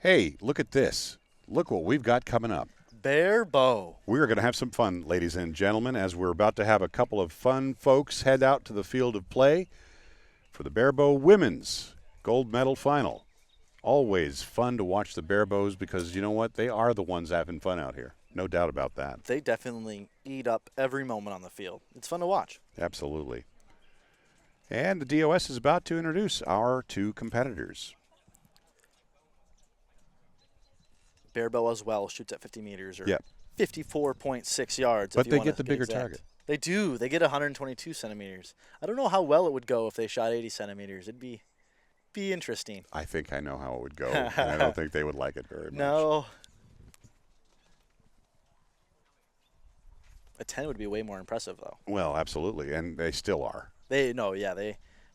Hey, look at this. Look what we've got coming up. Barebow. We're going to have some fun, ladies and gentlemen, as we're about to have a couple of fun folks head out to the field of play for the Barebow Women's Gold Medal Final. Always fun to watch the Barebows because, you know what, they are the ones having fun out here. No doubt about that. They definitely eat up every moment on the field. It's fun to watch. Absolutely. And the DOS is about to introduce our two competitors. Barebow as well shoots at 50 meters or Yep. 54.6 yards. But they get the bigger exact. target. They do. They get 122 centimeters. I don't know how well it would go if they shot 80 centimeters. It'd be interesting. I think I know how it would go, and I don't think they would like it very much. No. A 10 would be way more impressive, though. Well, absolutely, and they still are. They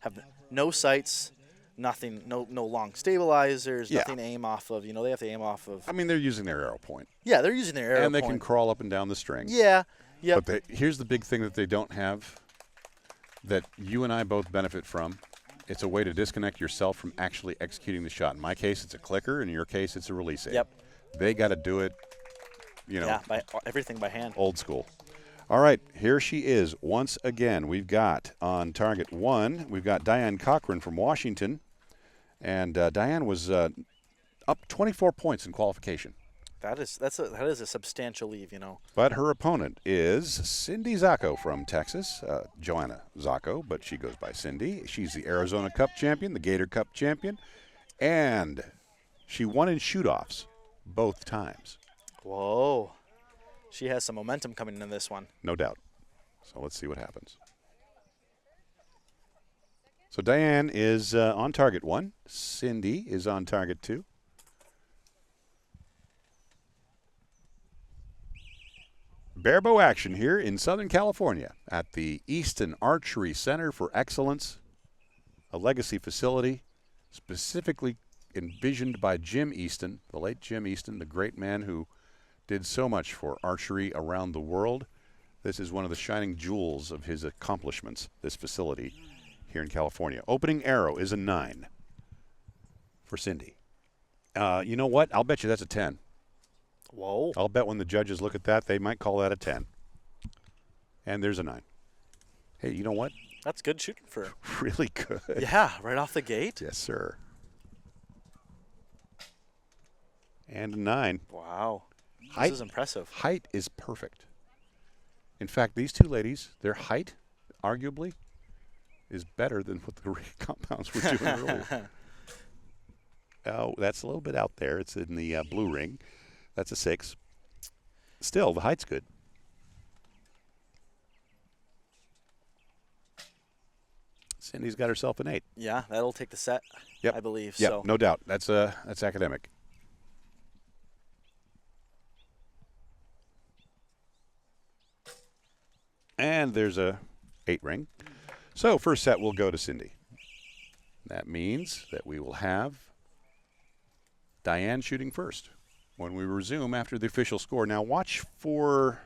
have no sights, nothing, no long stabilizers, Yeah. nothing to aim off of. They have to aim off of. I mean, they're using their arrow point. Yeah, they're using their arrow And they point. can crawl up and down the string. Yeah. Yep. But here's the big thing that they don't have that you and I both benefit from. It's a way to disconnect yourself from actually executing the shot. In my case, it's a clicker. In your case, it's a release aid. Yep. They got to do it, Yeah, everything by hand. old school. All right, here she is once again. We've got on target 1, we've got Diane Cochran from Washington. And Diane was up 24 points in qualification. That is a substantial lead, But her opponent is Cindy Czako from Texas, Johana Czako, but she goes by Cindy. She's the Arizona Cup champion, the Gator Cup champion, and she won in shoot-offs both times. Whoa. She has some momentum coming into this one. No doubt. So let's see what happens. So Diane is on target 1. Cindy is on target 2. Barebow action here in Southern California at the Easton Archery Center for Excellence, a legacy facility specifically envisioned by Jim Easton, the late Jim Easton, the great man who did so much for archery around the world. This is one of the shining jewels of his accomplishments, this facility here in California. Opening arrow is a 9 for Cindy. You know what? I'll bet you that's a 10. Whoa. I'll bet when the judges look at that, they might call that a 10. And there's a 9. Hey, you know what? That's good shooting for her. Really good. Yeah, right off the gate. Yes, sir. And a 9. Wow. Height, This is impressive. Height is perfect. In fact, these two ladies, their height, arguably, is better than what the compounds were doing earlier. Oh, that's a little bit out there. It's in the blue ring. That's a 6. Still, the height's good. Cindy's got herself an 8. Yeah, that'll take the set, Yep. I believe. Yep, So. no doubt. That's academic. And there's a 8 ring. So first set will go to Cindy. That means that we will have Diane shooting first when we resume after the official score. Now watch for,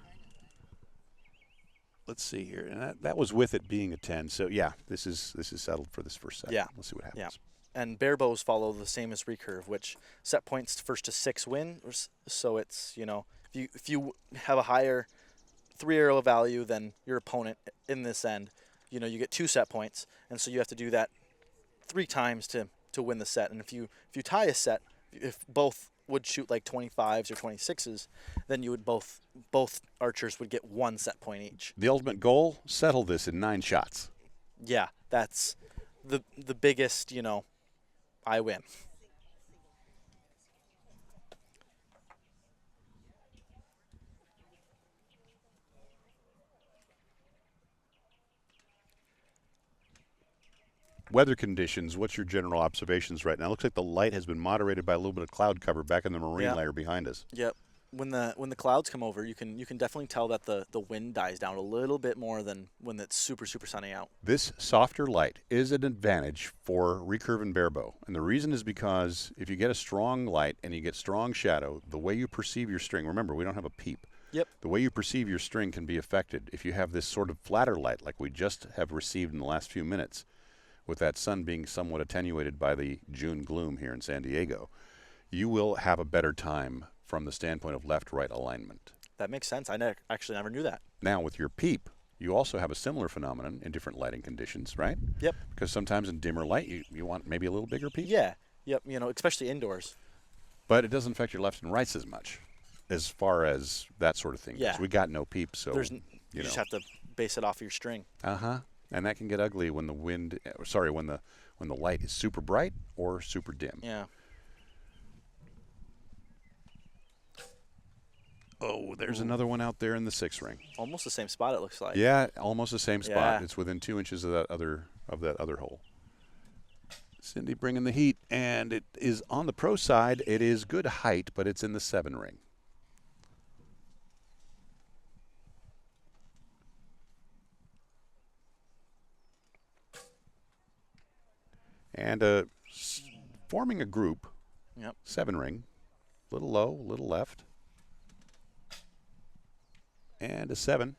let's see here. And that was with it being a 10. So yeah, this is settled for this first set. Yeah. Let's see what happens. Yeah. And Barebows follow the same as recurve, which set points first to 6 win. So it's, if you have a higher 3-arrow value than your opponent in this end, you get 2 set points. And so you have to do that 3 times to win the set. And if you tie a set, if both would shoot like 25s or 26s, then you would both archers would get 1 set point each. The ultimate goal, settle this in 9 shots. Yeah, that's the biggest, I win. Weather conditions, what's your general observations right now? It looks like the light has been moderated by a little bit of cloud cover back in the marine layer behind us. Yep. When the clouds come over, you can definitely tell that the wind dies down a little bit more than when it's super, super sunny out. This softer light is an advantage for recurve and barebow. And the reason is because if you get a strong light and you get strong shadow, the way you perceive your string, remember, we don't have a peep. Yep. The way you perceive your string can be affected if you have this sort of flatter light like we just have received in the last few minutes, with that sun being somewhat attenuated by the June gloom here in San Diego. you will have a better time from the standpoint of left-right alignment. That makes sense. I actually never knew that. Now, with your peep, you also have a similar phenomenon in different lighting conditions, right? Yep. Because sometimes in dimmer light, you want maybe a little bigger peep. Yeah. Yep. Especially indoors. But it doesn't affect your lefts and rights as much as far as that sort of thing goes. Yeah. We got no peep, so You just have to base it off your string. And that can get ugly when the when the light is super bright or super dim. Yeah. Oh, there's another one out there in the 6 ring. Almost the same spot, it looks like. Yeah, almost the same spot. Yeah. It's within 2 inches of that other hole. Cindy bringing the heat, and it is on the pro side. It is good height, but it's in the 7 ring. And forming a group. Yep. 7 ring, little low, little left. And a 7.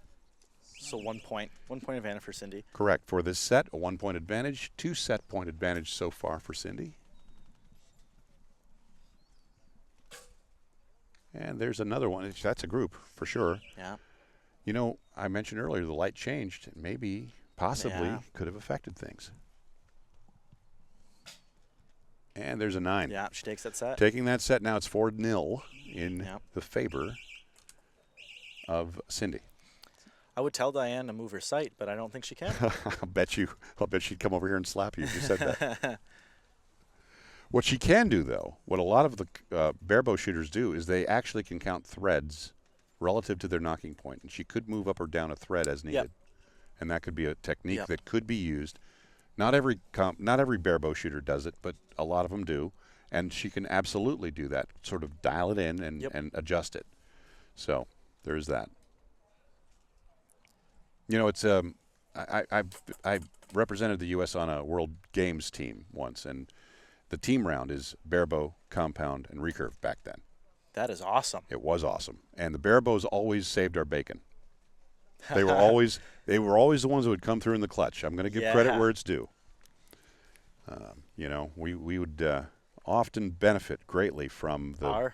So 1 point. 1 point advantage for Cindy. Correct. For this set, a 1 point advantage, 2 set point advantage so far for Cindy. And there's another one. That's a group for sure. Yeah. I mentioned earlier the light changed. Maybe, possibly, Yeah. could have affected things. And there's a 9. Yeah, she takes that set. Taking that set now, it's 4-0 in Yep. the favor of Cindy. I would tell Diane to move her sight, but I don't think she can. I'll bet she'd come over here and slap you if you said that. What she can do, though, what a lot of the barebow shooters do, is they actually can count threads relative to their knocking point, and she could move up or down a thread as needed, and that could be a technique that could be used. Not every barebow shooter does it, but a lot of them do, and she can absolutely do that. Sort of dial it in and adjust it. So there's that. It's I represented the U.S. on a World Games team once, and the team round is barebow, compound, and recurve back then. That is awesome. It was awesome, and the barebows always saved our bacon. They were always the ones that would come through in the clutch. I'm going to give credit where it's due. We would often benefit greatly from the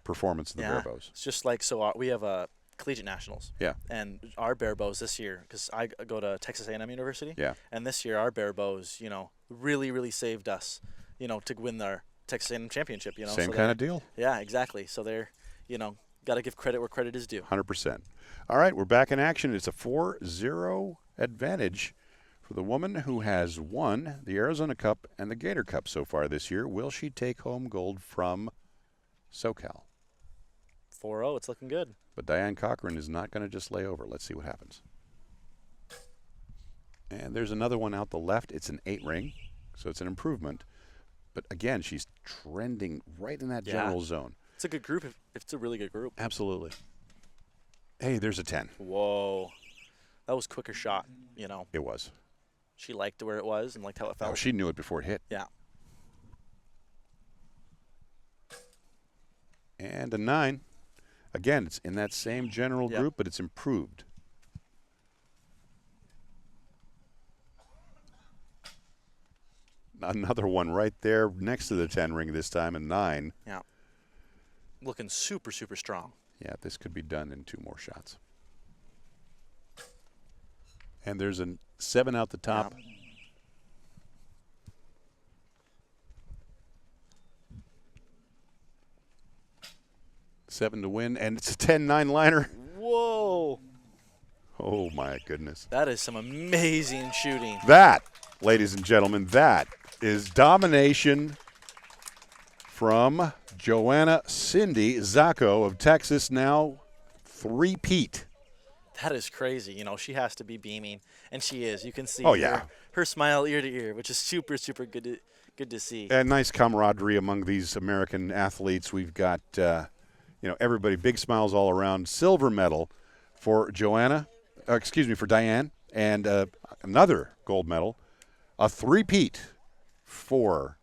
performance of the barebows. It's just like we have a collegiate nationals. Yeah. And our barebows this year, because I go to Texas A&M University. Yeah. And this year our barebows, really, really saved us, to win their Texas A&M championship. Same kind of deal. Yeah, exactly. So they're, got to give credit where credit is due. 100%. All right, we're back in action. It's a 4-0 advantage for the woman who has won the Arizona Cup and the Gator Cup so far this year. Will she take home gold from SoCal? 4-0, it's looking good. But Diane Cochran is not going to just lay over. Let's see what happens. And there's another one out the left. It's an 8 ring, so it's an improvement. But again, she's trending right in that general zone. It's a good group. It's a really good group. Absolutely. Hey, there's a 10. Whoa. That was quicker shot, It was. She liked where it was and liked how it felt. Oh, she knew it before it hit. Yeah. And a 9. Again, it's in that same general group, but it's improved. Another one right there next to the 10 ring this time, a 9. Yeah. Looking super, super strong. Yeah, this could be done in 2 more shots. And there's a 7 out the top. Yeah. Seven to win, and it's a 10-9 liner. Whoa. Oh, my goodness. That is some amazing shooting. That, ladies and gentlemen, that is domination from Johana Cindy Czako of Texas, now 3-peat. That is crazy. She has to be beaming, and she is. You can see her smile ear to ear, which is super, super good to see. And nice camaraderie among these American athletes. We've got, everybody, big smiles all around. Silver medal for for Diane, and another gold medal. A 3-peat for